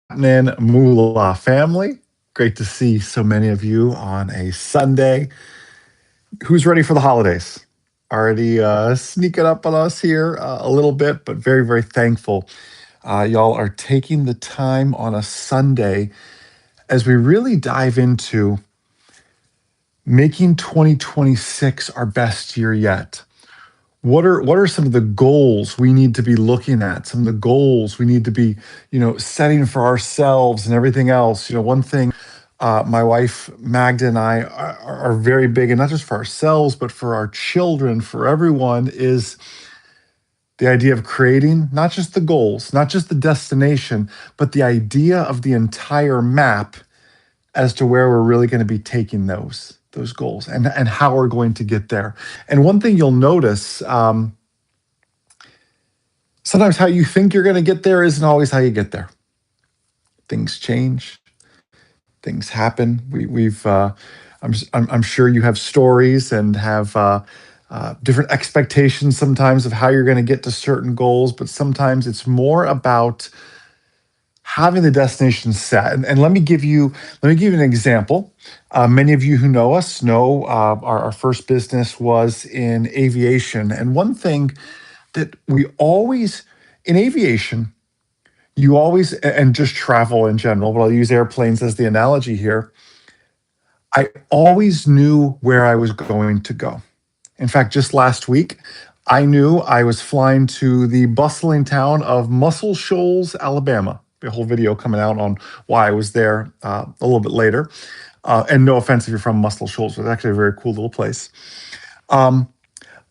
happening, Moolah family? Great to see so many of you on a Sunday. Who's ready for the holidays? Already sneaking up on us here a little bit, but very, very thankful. Y'all are taking the time on a Sunday as we really dive into making 2026 our best year yet. What are some of the goals we need to be looking at? Some of the goals we need to be, setting for ourselves and everything else. One thing my wife Magda and I are very big, and not just for ourselves, but for our children, for everyone, is the idea of creating not just the goals, not just the destination, but the idea of the entire map as to where we're really going to be taking those goals and how we're going to get there. And one thing you'll notice, sometimes how you think you're going to get there isn't always how you get there. Things change, things happen. I'm sure you have stories and have different expectations sometimes of how you're going to get to certain goals, but sometimes it's more about having the destination set. And let me give you an example. Many of you who know us know our first business was in aviation, and one thing that we always in aviation, you always, and just travel in general, but I'll use airplanes as the analogy here. I always knew where I was going to go. In fact, just last week, I knew I was flying to the bustling town of Muscle Shoals, Alabama. A whole video coming out on why I was there a little bit later. And no offense if you're from Muscle Shoals, it's actually a very cool little place. Um,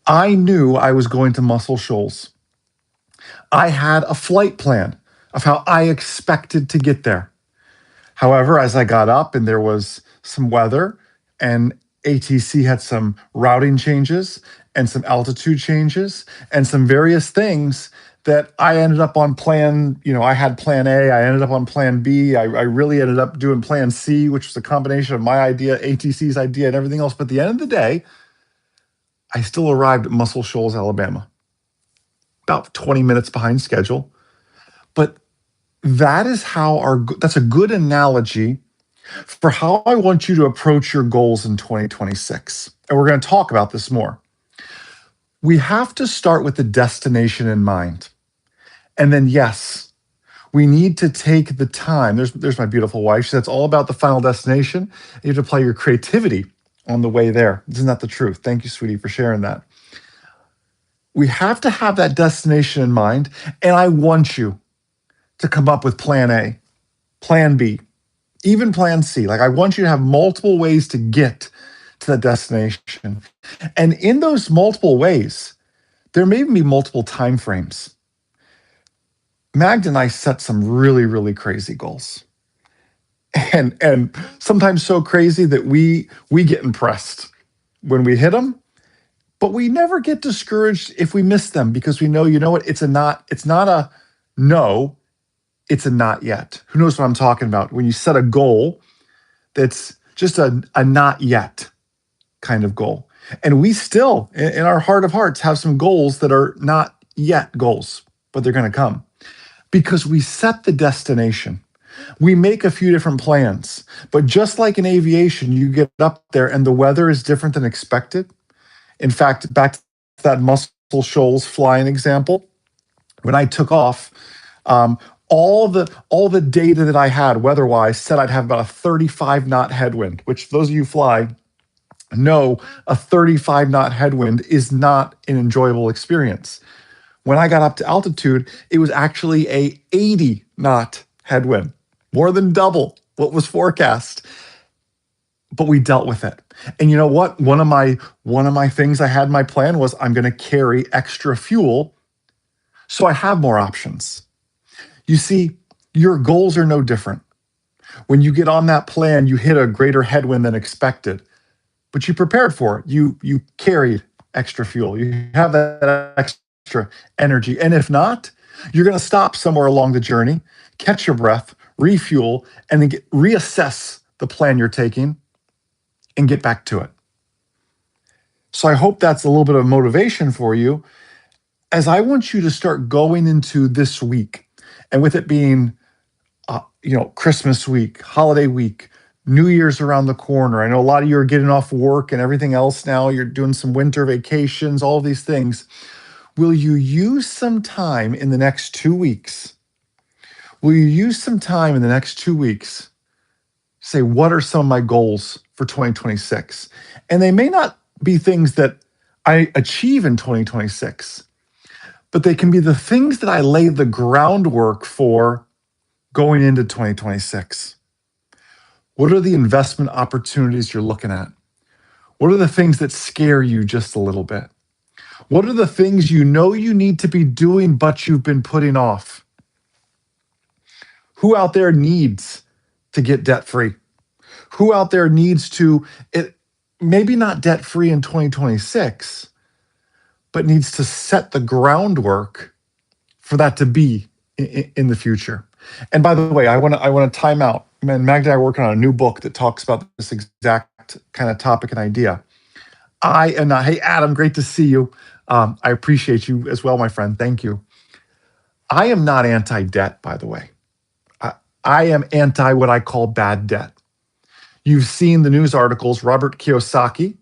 I knew I was going to Muscle Shoals. I had a flight plan of how I expected to get there. However, as I got up and there was some weather and ATC had some routing changes and some altitude changes and some various things that I ended up on I had plan A, I ended up on plan B, I really ended up doing plan C, which was a combination of my idea, ATC's idea, and everything else. But at the end of the day, I still arrived at Muscle Shoals, Alabama, about 20 minutes behind schedule. But that's a good analogy for how I want you to approach your goals in 2026. And we're going to talk about this more. We have to start with the destination in mind. And then, yes, we need to take the time. There's my beautiful wife. She said it's all about the final destination. You have to apply your creativity on the way there. Isn't that the truth? Thank you, sweetie, for sharing that. We have to have that destination in mind. And I want you to come up with plan A, plan B, even plan C. Like, I want you to have multiple ways to get to the destination. And in those multiple ways, there may even be multiple time frames. Magda and I set some really, really crazy goals. And sometimes so crazy that we get impressed when we hit them, but we never get discouraged if we miss them because we know, you know what, it's not a no, it's a not yet. Who knows what I'm talking about? When you set a goal that's just a not yet kind of goal. And we still, in our heart of hearts, have some goals that are not yet goals, but they're going to come because we set the destination. We make a few different plans, but just like in aviation, you get up there and the weather is different than expected. In fact, back to that Muscle Shoals flying example, when I took off, all the data that I had weather-wise said I'd have about a 35 knot headwind, which those of you who fly know a 35 knot headwind is not an enjoyable experience. When I got up to altitude, it was actually a 80 knot headwind, more than double what was forecast. But we dealt with it. And you know what? One of my things I had in my plan was I'm going to carry extra fuel so I have more options. You see, your goals are no different. When you get on that plan, you hit a greater headwind than expected, but you prepared for it. You carried extra fuel. You have that extra energy. And if not, you're going to stop somewhere along the journey, catch your breath, refuel, and then reassess the plan you're taking and get back to it. So I hope that's a little bit of motivation for you as I want you to start going into this week. And with it being Christmas week, holiday week, New Year's around the corner. I know a lot of you are getting off work and everything else now. You're doing some winter vacations, all of these things. Will you use some time in the next 2 weeks? Will you use some time in the next 2 weeks? Say, what are some of my goals for 2026? And they may not be things that I achieve in 2026, but they can be the things that I lay the groundwork for going into 2026. What are the investment opportunities you're looking at? What are the things that scare you just a little bit? What are the things you know you need to be doing, but you've been putting off? Who out there needs to get debt free? Who out there needs to, maybe not debt free in 2026, but needs to set the groundwork for that to be in the future? And by the way, I want to time out. Man, Magda and I are working on a new book that talks about this exact kind of topic and idea. I am not, hey, Adam, great to see you. I appreciate you as well, my friend. Thank you. I am not anti-debt, by the way. I am anti what I call bad debt. You've seen the news articles. Robert Kiyosaki,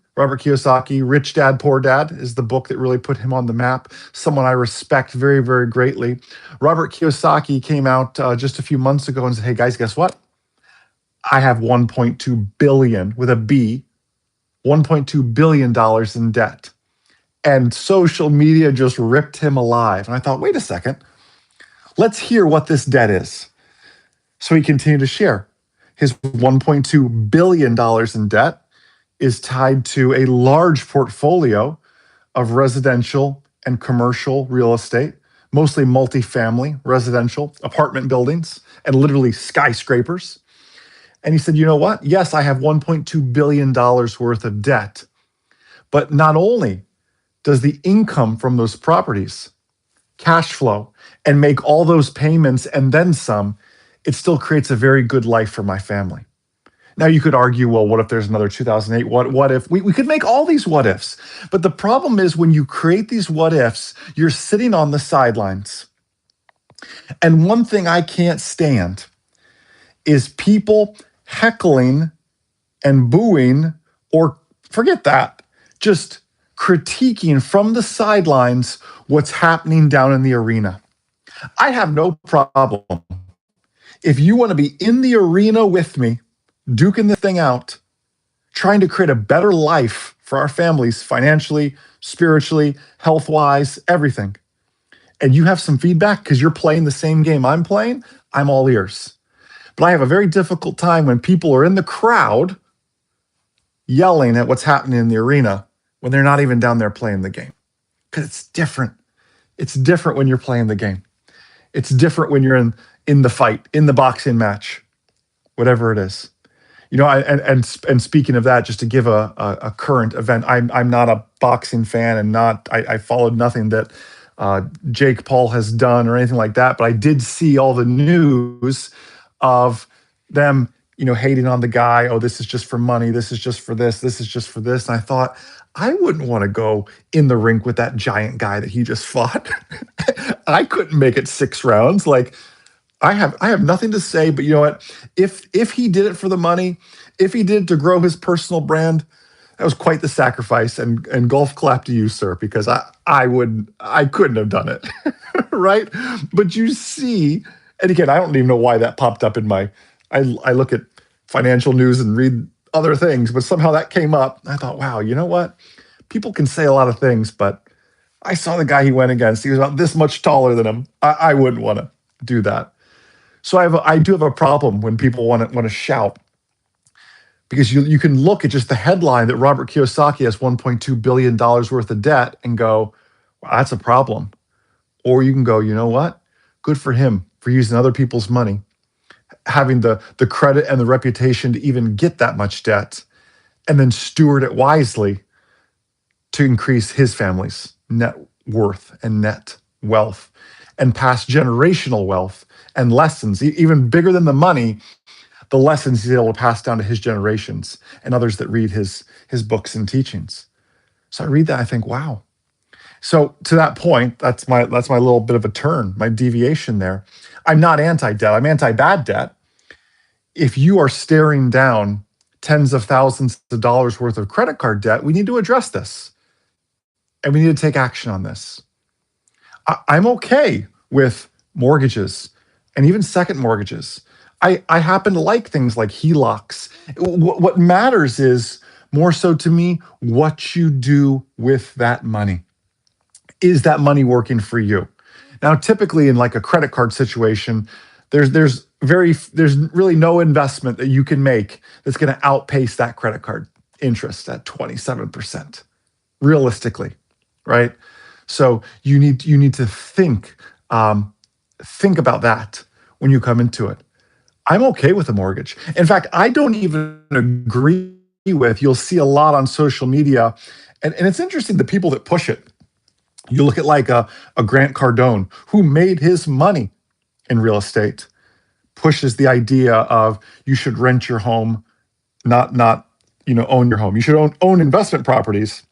Rich Dad, Poor Dad is the book that really put him on the map. Someone I respect very, very greatly. Robert Kiyosaki came out just a few months ago and said, hey guys, guess what? I have 1.2 billion with a B, $1.2 billion in debt. And social media just ripped him alive. And I thought, wait a second, let's hear what this debt is. So he continued to share. His $1.2 billion in debt is tied to a large portfolio of residential and commercial real estate, mostly multifamily residential apartment buildings and literally skyscrapers. And he said, you know what? Yes, I have $1.2 billion worth of debt. But not only does the income from those properties cash flow and make all those payments and then some, it still creates a very good life for my family. Now you could argue, well, what if there's another 2008? What if? We could make all these what ifs. But the problem is when you create these what ifs, you're sitting on the sidelines. And one thing I can't stand is people heckling and booing, or forget that, just critiquing from the sidelines what's happening down in the arena. I have no problem. If you want to be in the arena with me, duking the thing out, trying to create a better life for our families, financially, spiritually, health-wise, everything, and you have some feedback because you're playing the same game I'm playing, I'm all ears. But I have a very difficult time when people are in the crowd yelling at what's happening in the arena when they're not even down there playing the game. Because it's different. It's different when you're playing the game. It's different when you're in the fight, in the boxing match, whatever it is. And speaking of that, just to give a current event, I'm not a boxing fan, and I followed nothing that Jake Paul has done or anything like that. But I did see all the news of them, hating on the guy. Oh, this is just for money. This is just for this. This is just for this. And I thought, I wouldn't want to go in the rink with that giant guy that he just fought. I couldn't make it 6 rounds. Like, I have nothing to say, but you know what? If he did it for the money, if he did it to grow his personal brand, that was quite the sacrifice. And golf clap to you, sir, because I couldn't have done it, right? But you see, and again, I don't even know why that popped up in my. I look at financial news and read other things, but somehow that came up. I thought, wow, you know what? People can say a lot of things, but I saw the guy he went against. He was about this much taller than him. I wouldn't want to do that. So I do have a problem when people want to shout, because you can look at just the headline that Robert Kiyosaki has $1.2 billion worth of debt and go, well, that's a problem. Or you can go, you know what? Good for him for using other people's money, having the credit and the reputation to even get that much debt, and then steward it wisely to increase his family's net worth and net wealth and pass generational wealth and lessons, even bigger than the money, the lessons he's able to pass down to his generations and others that read his books and teachings. So I read that, I think, wow. So to that point, that's my little bit of a turn, my deviation there. I'm not anti-debt. I'm anti-bad debt. if you are staring down tens of thousands of dollars worth of credit card debt, we need to address this and we need to take action on this. I'm okay with mortgages and even second mortgages. I happen to like things like HELOCs. What matters is more so to me what you do with that money. Is that money working for you? Now, typically in like a credit card situation, there's really no investment that you can make that's going to outpace that credit card interest at 27% realistically, right? So you need to think about that when you come into it. I'm okay with a mortgage. In fact, I don't even agree with. You'll see a lot on social media, and it's interesting the people that push it. You look at like a Grant Cardone who made his money in real estate, pushes the idea of you should rent your home, not own your home. You should own investment properties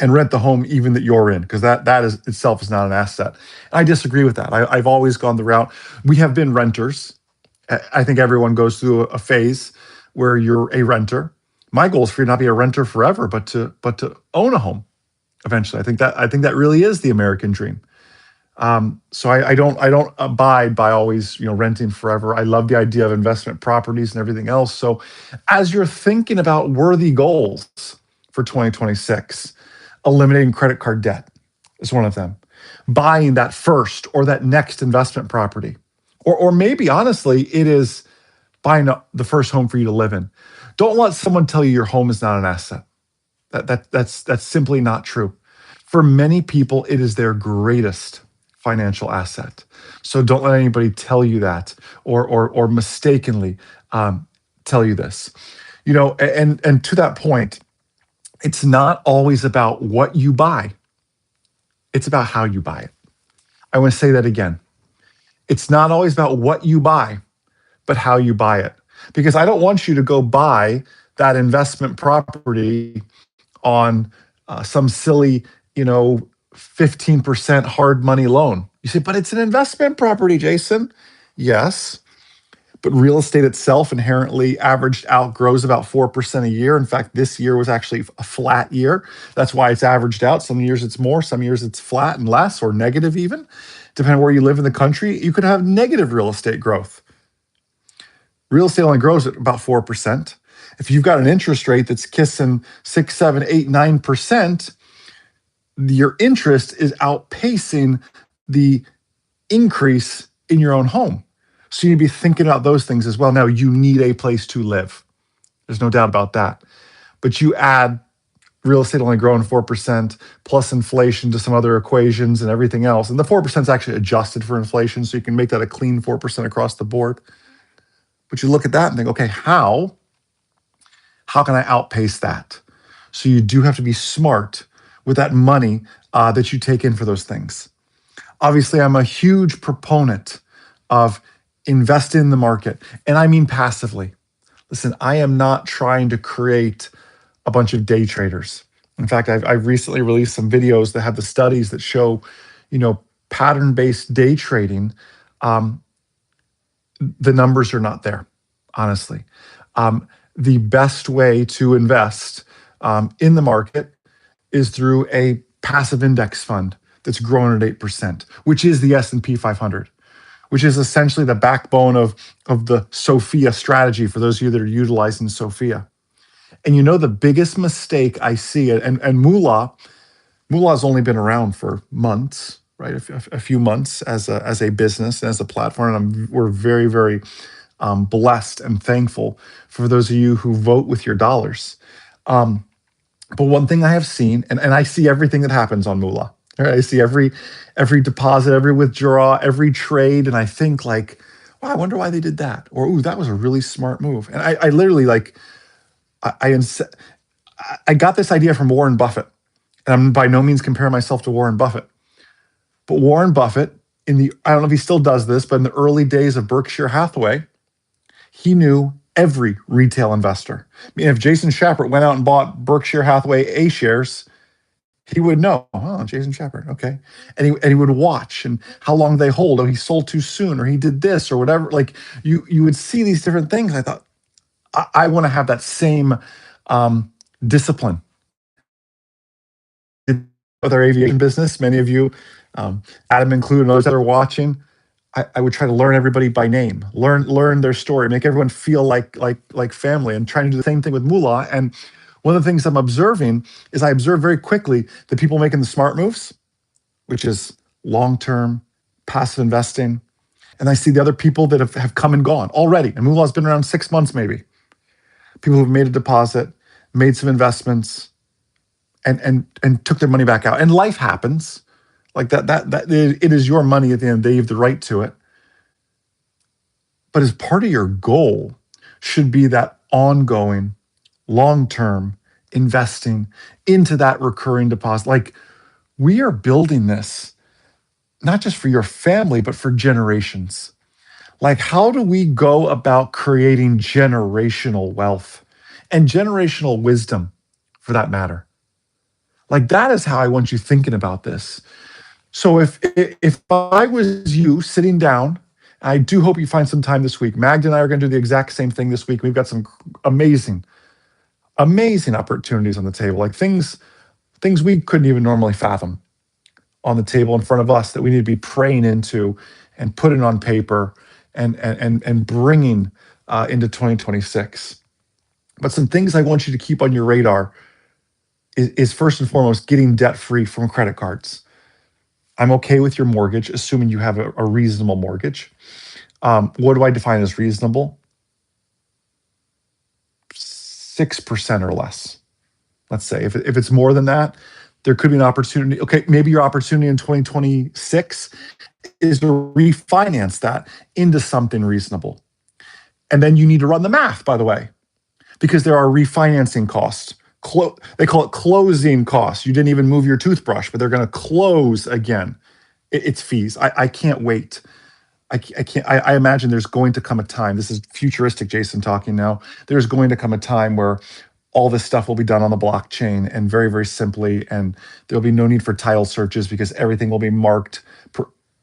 and rent the home even that you're in, because that is itself is not an asset. I disagree with that. I've always gone the route. We have been renters. I think everyone goes through a phase where you're a renter. My goal is for you to not be a renter forever, but to own a home eventually. I think that really is the American dream. So I don't abide by always renting forever. I love the idea of investment properties and everything else. So as you're thinking about worthy goals for 2026, eliminating credit card debt is one of them. Buying that first or that next investment property, or maybe honestly, it is buying the first home for you to live in. Don't let someone tell you your home is not an asset. That's simply not true. For many people, it is their greatest financial asset. So don't let anybody tell you that or mistakenly tell you this. And to that point, it's not always about what you buy. It's about how you buy it. I want to say that again. It's not always about what you buy, but how you buy it. Because I don't want you to go buy that investment property on some silly, 15% hard money loan. You say, but it's an investment property, Jason. Yes, but real estate itself inherently averaged out grows about 4% a year. In fact, this year was actually a flat year. That's why it's averaged out. Some years it's more, some years it's flat and less or negative even. Depending on where you live in the country, you could have negative real estate growth. Real estate only grows at about 4%. If you've got an interest rate that's kissing 6, 7, 8, 9%, your interest is outpacing the increase in your own home. So you need to be thinking about those things as well. Now, you need a place to live. There's no doubt about that. But you add real estate only growing 4% plus inflation to some other equations and everything else. And the 4% is actually adjusted for inflation, so you can make that a clean 4% across the board. But you look at that and think, okay, how can I outpace that? So you do have to be smart with that money that you take in for those things. Obviously, I'm a huge proponent of invest in the market, and I mean passively. Listen, I am not trying to create a bunch of day traders. In fact, I've recently released some videos that have the studies that show, pattern-based day trading. The numbers are not there, honestly. The best way to invest in the market is through a passive index fund that's growing at 8%, which is the S&P 500, which is essentially the backbone of the Sophia strategy for those of you that are utilizing Sophia. And the biggest mistake I see, and Moolah's only been around for months, right? A few months as a business and as a platform, and we're very, very blessed and thankful for those of you who vote with your dollars. But one thing I have seen, and I see everything that happens on Moolah. Right? I see every deposit, every withdrawal, every trade, and I think like, wow, I wonder why they did that. Or, ooh, that was a really smart move. And I literally I got this idea from Warren Buffett. And I'm by no means comparing myself to Warren Buffett. But Warren Buffett, I don't know if he still does this, but in the early days of Berkshire Hathaway, he knew every retail investor. I mean, if Jason Shappert went out and bought Berkshire Hathaway A shares, He would know, oh, Jason Shepard, okay. And he would watch and how long they hold. Oh, he sold too soon, or he did this, or whatever. Like you would see these different things. I thought, I want to have that same discipline with our aviation business. Many of you, Adam included, and others that are watching, I would try to learn everybody by name, learn their story, make everyone feel like family, and trying to do the same thing with Moolah. And one of the things I'm observing is I observe very quickly the people making the smart moves, which is long-term passive investing. And I see the other people that have come and gone already. And Moolah's been around 6 months, maybe. People who've made a deposit, made some investments, and took their money back out. And life happens. Like that it is your money at the end of the day. You have the right to it. But as part of your goal should be that ongoing, long-term investing into that recurring deposit. Like we are building this not just for your family, but for generations. Like, how do we go about creating generational wealth and generational wisdom for that matter? Like, that is how I want you thinking about this. So if I was you sitting down, I do hope you find some time this week. Magda and I are going to do the exact same thing this week. We've got some amazing, amazing opportunities on the table, like things we couldn't even normally fathom on the table in front of us that we need to be praying into and putting on paper and bringing into 2026. But some things I want you to keep on your radar is first and foremost getting debt free from credit cards. I'm okay with your mortgage, assuming you have a reasonable mortgage. What do I define as reasonable? 6% or less. Let's say if it's more than that, there could be an opportunity. Okay, maybe your opportunity in 2026 is to refinance that into something reasonable. And then you need to run the math, by the way, because there are refinancing costs. They call it closing costs. You didn't even move your toothbrush, but they're going to close again. It's fees. I can't wait. I can't. I imagine there's going to come a time. This is futuristic, Jason talking now. There's going to come a time where all this stuff will be done on the blockchain and very, very simply, and there'll be no need for title searches because everything will be marked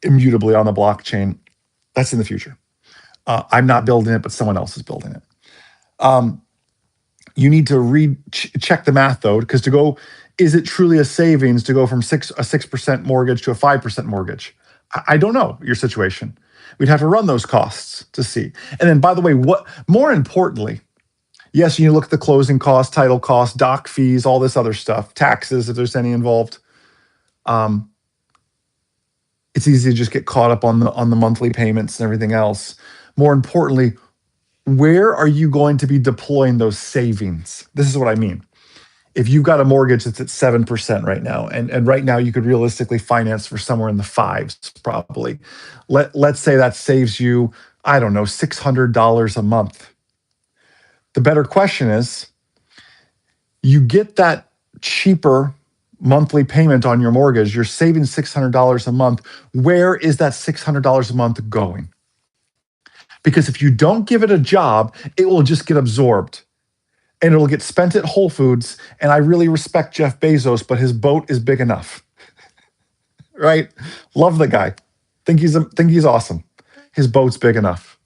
immutably on the blockchain. That's in the future. I'm not building it, but someone else is building it. You need to check the math though, because is it truly a savings to go from a 6% mortgage to a 5% mortgage? I don't know your situation. We'd have to run those costs to see. And then, by the way, what more importantly, yes, you look at the closing costs, title costs, doc fees, all this other stuff, taxes if there's any involved. It's easy to just get caught up on the monthly payments and everything else. More importantly, where are you going to be deploying those savings? This is what I mean. If you've got a mortgage that's at 7% right now, and right now you could realistically finance for somewhere in the fives, probably. Let's say that saves you, I don't know, $600 a month. The better question is, you get that cheaper monthly payment on your mortgage, you're saving $600 a month. Where is that $600 a month going? Because if you don't give it a job, it will just get absorbed and it'll get spent at Whole Foods. And I really respect Jeff Bezos, but his boat is big enough, right? Love the guy. Think he's awesome. His boat's big enough,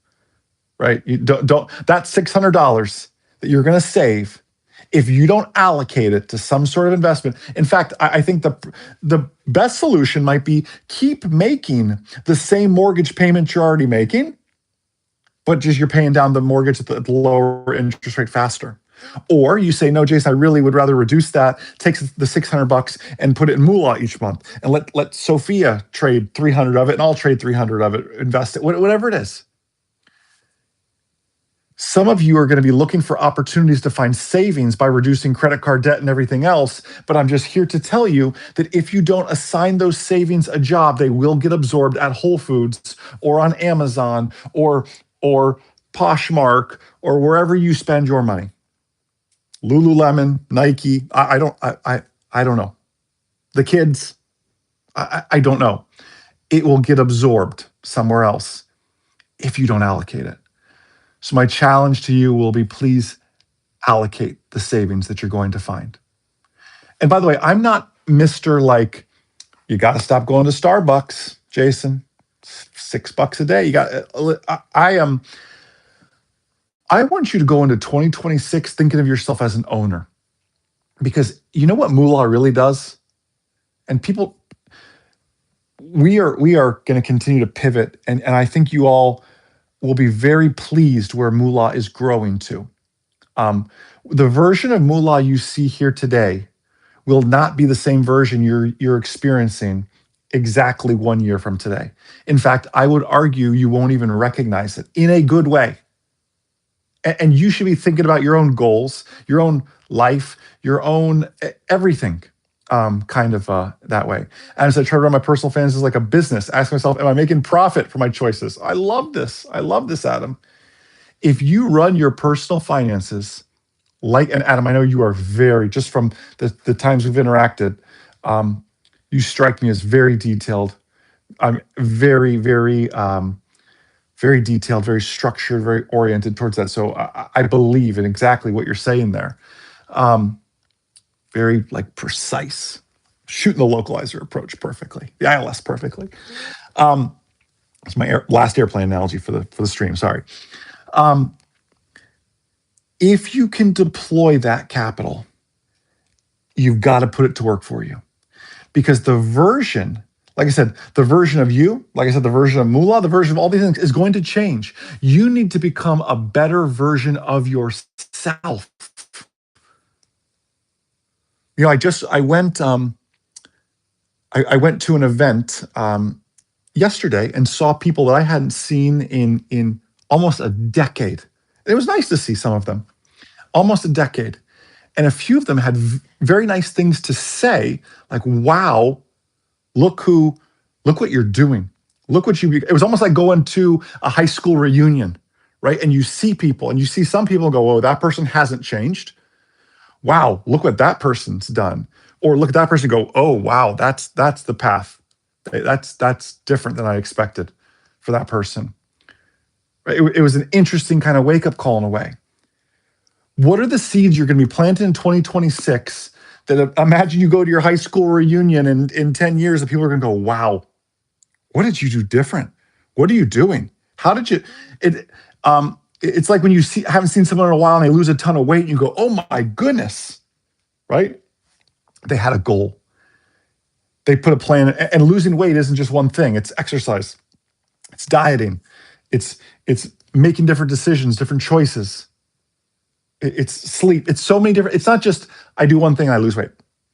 right? You don't that $600 that you're going to save, if you don't allocate it to some sort of investment. In fact, I think the best solution might be keep making the same mortgage payment you're already making, but just you're paying down the mortgage at the lower interest rate faster. Or you say, no, Jason, I really would rather reduce that, take the $600 and put it in Moolah each month, and let Sophia trade 300 of it, and I'll trade 300 of it, invest it, whatever it is. Some of you are going to be looking for opportunities to find savings by reducing credit card debt and everything else. But I'm just here to tell you that if you don't assign those savings a job, they will get absorbed at Whole Foods or on Amazon or Poshmark or wherever you spend your money. Lululemon, Nike, I don't know. The kids, I don't know. It will get absorbed somewhere else if you don't allocate it. So my challenge to you will be, please allocate the savings that you're going to find. And by the way, I'm not Mr. Like, you got to stop going to Starbucks, Jason. $6 a day. You got. I want you to go into 2026 thinking of yourself as an owner, because you know what moolah really does, and people. We are going to continue to pivot, and I think you all will be very pleased where moolah is growing to. Um, the version of moolah you see here today will not be the same version you're experiencing exactly 1 year from today. In fact, I would argue you won't even recognize it in a good way. And you should be thinking about your own goals, your own life, your own everything, kind of that way. And as I try to run my personal finances like a business, ask myself, am I making profit for my choices? I love this. I love this, Adam. If you run your personal finances like, and Adam, I know you are very, just from the times we've interacted, you strike me as very detailed. I'm very detailed, very structured, very oriented towards that. So I believe in exactly what you're saying there. Very like precise, shooting the localizer approach perfectly, the ILS perfectly. It's my last airplane analogy for the stream. Sorry. If you can deploy that capital, you've got to put it to work for you, because the version, like I said, the version of you, like I said, the version of moolah, the version of all these things is going to change. You need to become a better version of yourself. You know, I went to an event yesterday and saw people that I hadn't seen in almost a decade. It was nice to see some of them, almost a decade. And a few of them had very nice things to say, like, wow, look what you're doing. Look what it was almost like going to a high school reunion, right? And you see people and you see some people go, oh, that person hasn't changed. Wow, look what that person's done. Or look at that person and go, oh, wow, that's the path. That's different than I expected for that person. It was an interesting kind of wake-up call in a way. What are the seeds you're going to be planting in 2026 that, imagine you go to your high school reunion and in 10 years and people are going to go, wow, what did you do different? What are you doing? How did you, it's like when you haven't seen someone in a while and they lose a ton of weight and you go, oh my goodness, right? They had a goal. They put a plan, and losing weight isn't just one thing. It's exercise, it's dieting, it's making different decisions, different choices. It's sleep. It's so many different, it's not just I do one thing and I lose weight.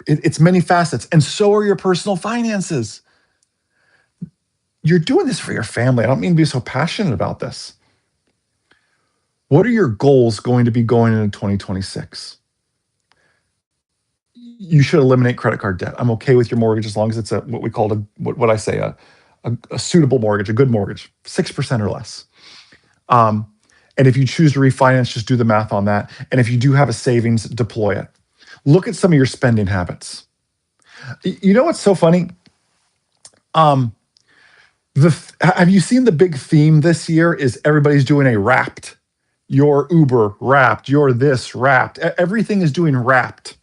It's many facets. And so are your personal finances. You're doing this for your family. I don't mean to be so passionate about this. What are your goals going to be going into 2026? You should eliminate credit card debt. I'm okay with your mortgage as long as it's what we call what I say, a suitable mortgage, a good mortgage, 6% or less. And if you choose to refinance, just do the math on that. And if you do have a savings, deploy it. Look at some of your spending habits. You know what's so funny? Have you seen the big theme this year is everybody's doing a Wrapped? Your Uber Wrapped, your this Wrapped. Everything is doing Wrapped.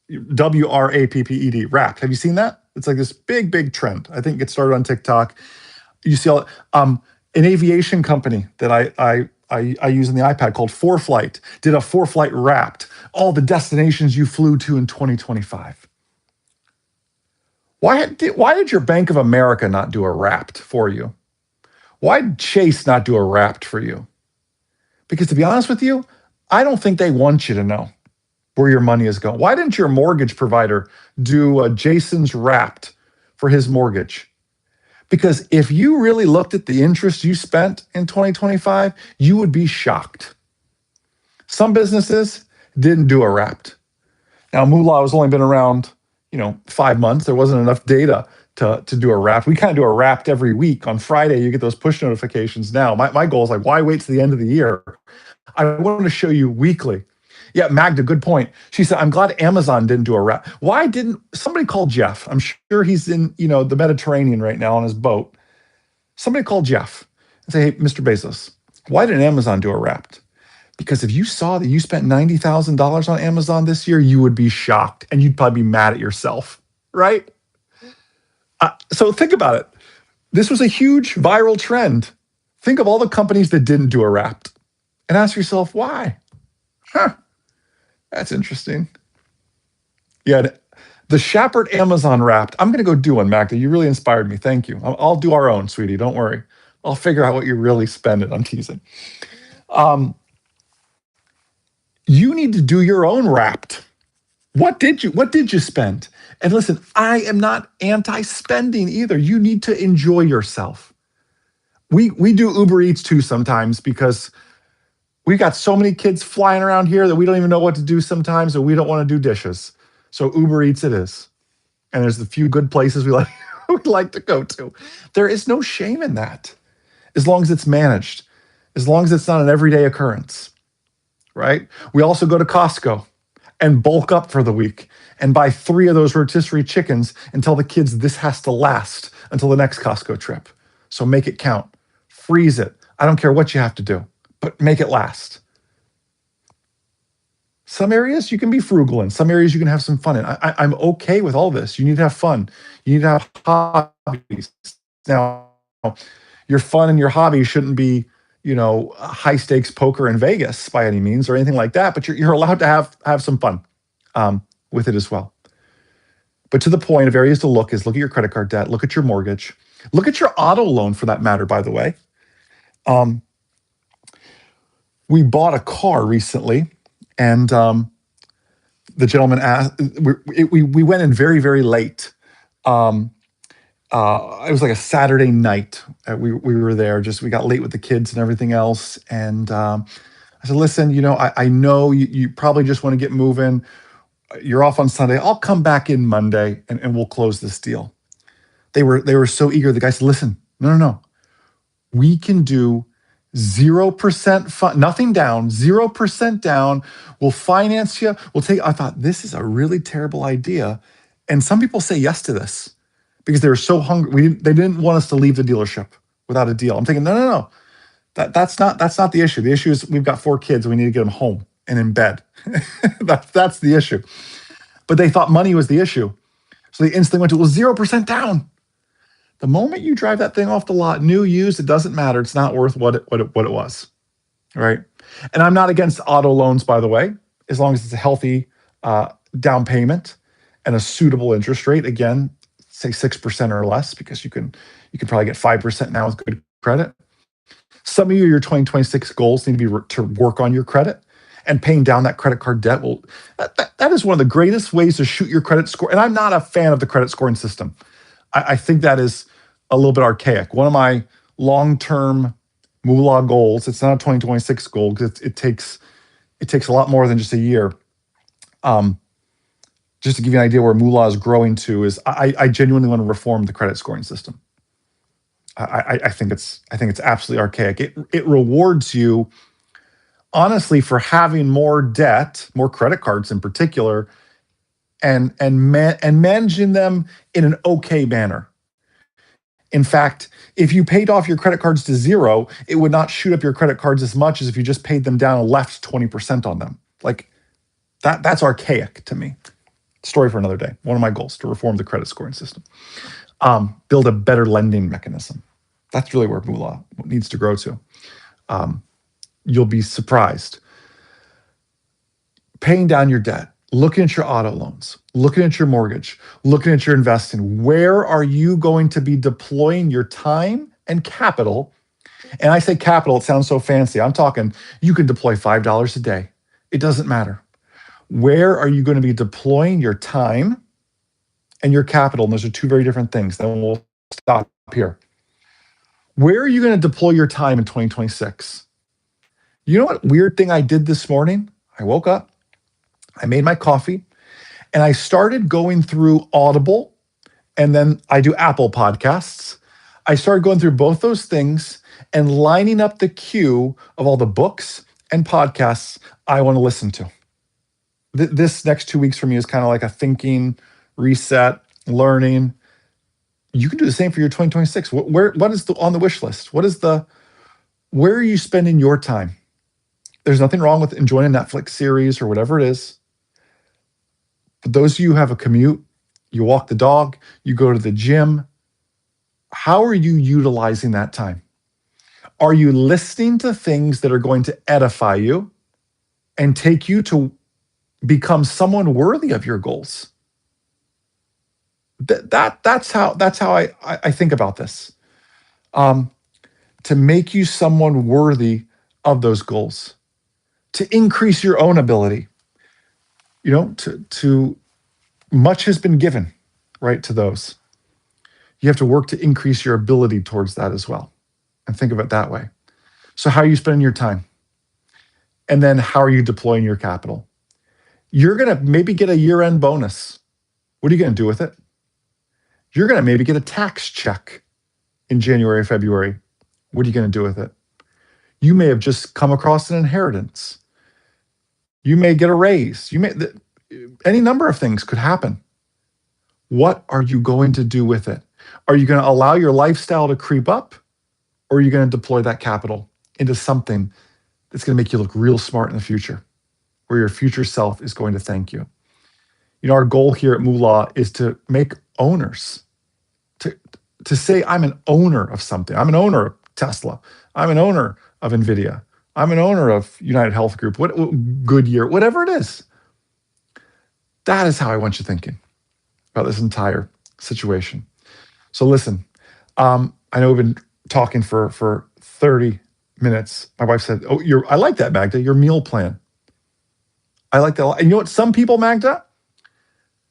WRAPPED, Wrapped. Have you seen that? It's like this big trend. I think it started on TikTok. You see all an aviation company that I use in the iPad called ForeFlight did a ForeFlight Wrapped, all the destinations you flew to in 2025. Why did your Bank of America not do a Wrapped for you? Why did Chase not do a Wrapped for you? Because to be honest with you, I don't think they want you to know where your money is going. Why didn't your mortgage provider do a Jason's Wrapped for his mortgage? Because if you really looked at the interest you spent in 2025, you would be shocked. Some businesses didn't do a Wrapped. Now, moolah has only been around, 5 months. There wasn't enough data to do a Wrapped. We kind of do a Wrapped every week. On Friday, you get those push notifications now. My goal is like, why wait to the end of the year? I want to show you weekly. Yeah, Magda, good point. She said, I'm glad Amazon didn't do a Wrap. Why didn't somebody call Jeff? I'm sure he's in, the Mediterranean right now on his boat. Somebody call Jeff and say, hey, Mr. Bezos, why didn't Amazon do a Wrapped? Because if you saw that you spent $90,000 on Amazon this year, you would be shocked and you'd probably be mad at yourself. right? So think about it. This was a huge viral trend. Think of all the companies that didn't do a Wrapped and ask yourself why. Huh, that's interesting. Yeah, the Shapard Amazon Wrapped. I'm going to go do one, Magda. You really inspired me. Thank you. I'll do our own, sweetie. Don't worry. I'll figure out what you really spend it. I'm teasing. You need to do your own Wrapped. What did you spend? And listen, I am not anti-spending either. You need to enjoy yourself. We do Uber Eats too sometimes because we got so many kids flying around here that we don't even know what to do sometimes, and we don't want to do dishes. So Uber Eats it is. And there's a few good places we like we like to go to. There is no shame in that, as long as it's managed, as long as it's not an everyday occurrence, right? We also go to Costco and bulk up for the week and buy 3 of those rotisserie chickens and tell the kids this has to last until the next Costco trip. So make it count. Freeze it. I don't care what you have to do, but make it last. Some areas you can be frugal in. Some areas you can have some fun in. I'm okay with all this. You need to have fun. You need to have hobbies. Now, your fun and your hobby shouldn't be, high stakes poker in Vegas by any means or anything like that. But you're allowed to have some fun with it as well. But to the point of areas to look at your credit card debt, look at your mortgage, look at your auto loan for that matter. By the way, we bought a car recently, and the gentleman asked. We went in very, very late. It was like a Saturday night. We were there. We got late with the kids and everything else. And I said, listen, I know you probably just want to get moving. You're off on Sunday. I'll come back in Monday and we'll close this deal. They were so eager. The guy said, listen, no. We can do 0% nothing down, 0% down. We'll finance you. I thought this is a really terrible idea. And some people say yes to this because they were so hungry. They didn't want us to leave the dealership without a deal. I'm thinking, no. That's not the issue. The issue is we've got 4 kids and we need to get them home and in bed. That's the issue. But they thought money was the issue. So they instantly went to 0% down. The moment you drive that thing off the lot, new, used, it doesn't matter. It's not worth what it was, right? And I'm not against auto loans, by the way, as long as it's a healthy down payment and a suitable interest rate. Again, say 6% or less, because you can probably get 5% now with good credit. Some of your 2026 goals need to work on your credit, and paying down that credit card debt that is one of the greatest ways to shoot your credit score. And I'm not a fan of the credit scoring system. I think that is a little bit archaic. One of my long-term moolah goals, it's not a 2026 goal because it takes a lot more than just a year. Just to give you an idea where moolah is growing to is I genuinely want to reform the credit scoring system. I think it's absolutely archaic. It rewards you, honestly, for having more debt, more credit cards in particular, and managing them in an okay manner. In fact, if you paid off your credit cards to 0, it would not shoot up your credit cards as much as if you just paid them down and left 20% on them. Like that's archaic to me. Story for another day. One of my goals, to reform the credit scoring system. Build a better lending mechanism. That's really where moolah needs to grow to. You'll be surprised. Paying down your debt, looking at your auto loans, looking at your mortgage, looking at your investing. Where are you going to be deploying your time and capital? And I say capital, it sounds so fancy. I'm talking you can deploy $5 a day. It doesn't matter. Where are you going to be deploying your time and your capital? And those are 2 very different things. Then we'll stop here. Where are you going to deploy your time in 2026? You know what weird thing I did this morning? I woke up, I made my coffee, and I started going through Audible, and then I do Apple Podcasts. I started going through both those things and lining up the queue of all the books and podcasts I want to listen to. This next 2 weeks for me is kind of like a thinking, reset, learning. You can do the same for your 2026. What is on the wish list? Where are you spending your time? There's nothing wrong with enjoying a Netflix series or whatever it is. But those of you who have a commute, You walk the dog, you go to the gym. How are you utilizing that time? Are you listening to things that are going to edify you and take you to become someone worthy of your goals? That's how I think about this. Um, to make you someone worthy of those goals, to increase your own ability. To much has been given, right, to those. You have to work to increase your ability towards that as well, and think of it that way. So how are you spending your time? And then how are you deploying your capital? You're going to maybe get a year-end bonus. What are you going to do with it? You're going to maybe get a tax check in January, February. What are you going to do with it? You may have just come across an inheritance. You may get a raise. Any number of things could happen. What are you going to do with it? Are you going to allow your lifestyle to creep up, or are you going to deploy that capital into something that's going to make you look real smart in the future, where your future self is going to thank you? Our goal here at Moolah is to make owners, to say, I'm an owner of something. I'm an owner of Tesla. I'm an owner of NVIDIA. I'm an owner of United Health Group, Goodyear, whatever it is. That is how I want you thinking about this entire situation. So listen, I know we've been talking for 30 minutes. My wife said, "Oh, I like that, Magda, your meal plan. I like that a lot." And you know what? Some people, Magda,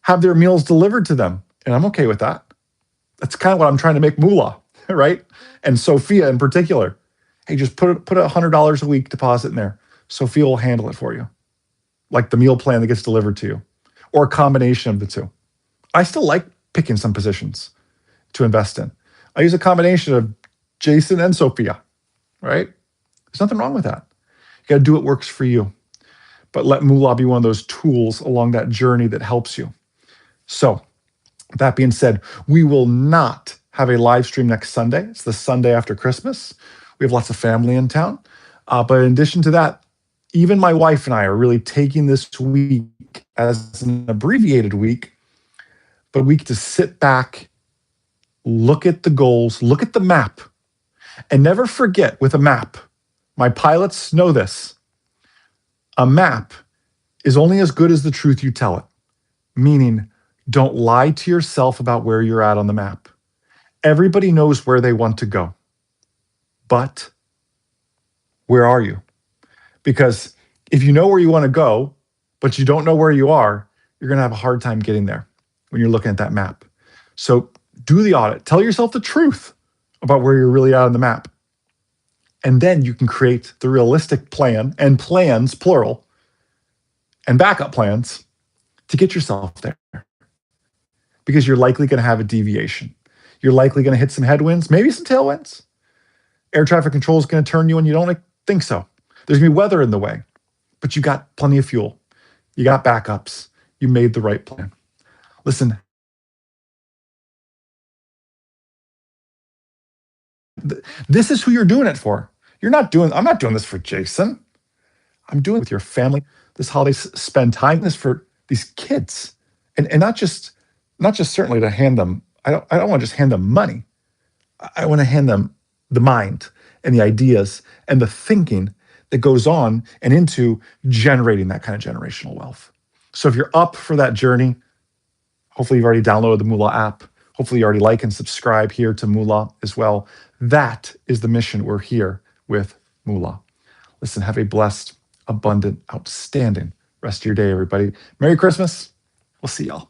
have their meals delivered to them, and I'm okay with that. That's kind of what I'm trying to make Moolah, right? And Sophia in particular. Hey, just put $100 a week deposit in there. Sophia will handle it for you, like the meal plan that gets delivered to you, or a combination of the two. I still like picking some positions to invest in. I use a combination of Jason and Sophia, right? There's nothing wrong with that. You got to do what works for you, but let Moolah be one of those tools along that journey that helps you. So, that being said, we will not have a live stream next Sunday. It's the Sunday after Christmas. We have lots of family in town. But in addition to that, even my wife and I are really taking this week as an abbreviated week, but a week to sit back, look at the goals, look at the map, and never forget with a map. My pilots know this. A map is only as good as the truth you tell it, meaning don't lie to yourself about where you're at on the map. Everybody knows where they want to go. But where are you? Because if you know where you want to go, but you don't know where you are, you're going to have a hard time getting there when you're looking at that map. So do the audit. Tell yourself the truth about where you're really at on the map. And then you can create the realistic plan, and plans, plural, and backup plans to get yourself there. Because you're likely going to have a deviation. You're likely going to hit some headwinds, maybe some tailwinds. Air traffic control is going to turn you when you don't think so. There's going to be weather in the way, but you got plenty of fuel. You got backups. You made the right plan. Listen, this is who you're doing it for. I'm not doing this for Jason. I'm doing it with your family. This holiday, spend time with this for these kids. And not just certainly to hand them, I don't want to just hand them money. I want to hand them the mind and the ideas and the thinking that goes on and into generating that kind of generational wealth. So if you're up for that journey, hopefully you've already downloaded the Moolah app. Hopefully you already like and subscribe here to Moolah as well. That is the mission we're here with Moolah. Listen, have a blessed, abundant, outstanding rest of your day, everybody. Merry Christmas. We'll see y'all.